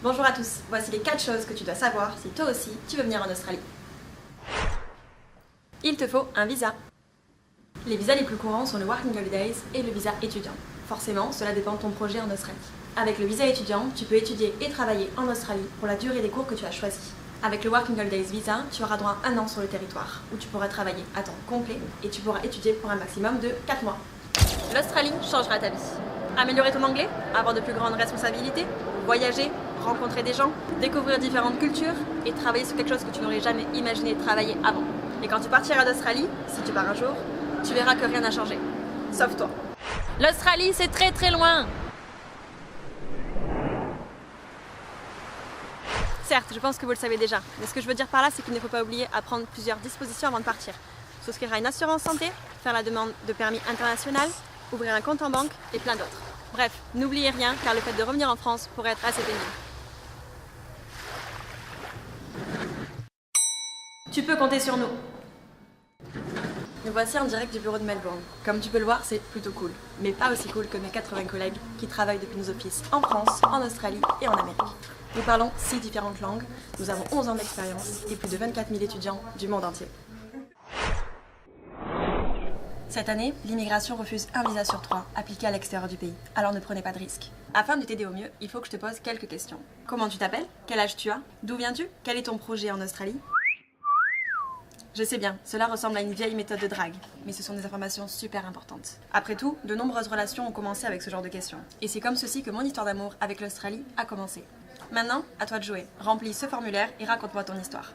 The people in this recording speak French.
Bonjour à tous, voici les 4 choses que tu dois savoir si toi aussi tu veux venir en Australie. Il te faut un visa. Les visas les plus courants sont le Working Holidays et le visa étudiant. Forcément, cela dépend de ton projet en Australie. Avec le visa étudiant, tu peux étudier et travailler en Australie pour la durée des cours que tu as choisis. Avec le Working Holidays Visa, tu auras droit à 1 an sur le territoire, où tu pourras travailler à temps complet et tu pourras étudier pour un maximum de 4 mois. L'Australie changera ta vie. Améliorer ton anglais, avoir de plus grandes responsabilités, voyager, rencontrer des gens, découvrir différentes cultures et travailler sur quelque chose que tu n'aurais jamais imaginé travailler avant. Et quand tu partiras d'Australie, si tu pars un jour, tu verras que rien n'a changé. Sauf toi. L'Australie, c'est très très loin. Certes, je pense que vous le savez déjà, mais ce que je veux dire par là, c'est qu'il ne faut pas oublier à prendre plusieurs dispositions avant de partir. Souscrire à une assurance santé, faire la demande de permis international, ouvrir un compte en banque et plein d'autres. Bref, n'oubliez rien car le fait de revenir en France pourrait être assez pénible. Tu peux compter sur nous. Nous voici en direct du bureau de Melbourne. Comme tu peux le voir, c'est plutôt cool, mais pas aussi cool que mes 80 collègues qui travaillent depuis nos offices en France, en Australie et en Amérique. Nous parlons 6 différentes langues, nous avons 11 ans d'expérience et plus de 24 000 étudiants du monde entier. Cette année, l'immigration refuse un visa sur 3 appliqué à l'extérieur du pays, alors ne prenez pas de risques. Afin de t'aider au mieux, il faut que je te pose quelques questions. Comment tu t'appelles? Quel âge tu as? D'où viens-tu? Quel est ton projet en Australie? Je sais bien, cela ressemble à une vieille méthode de drague, mais ce sont des informations super importantes. Après tout, de nombreuses relations ont commencé avec ce genre de questions. Et c'est comme ceci que mon histoire d'amour avec l'Australie a commencé. Maintenant, à toi de jouer. Remplis ce formulaire et raconte-moi ton histoire.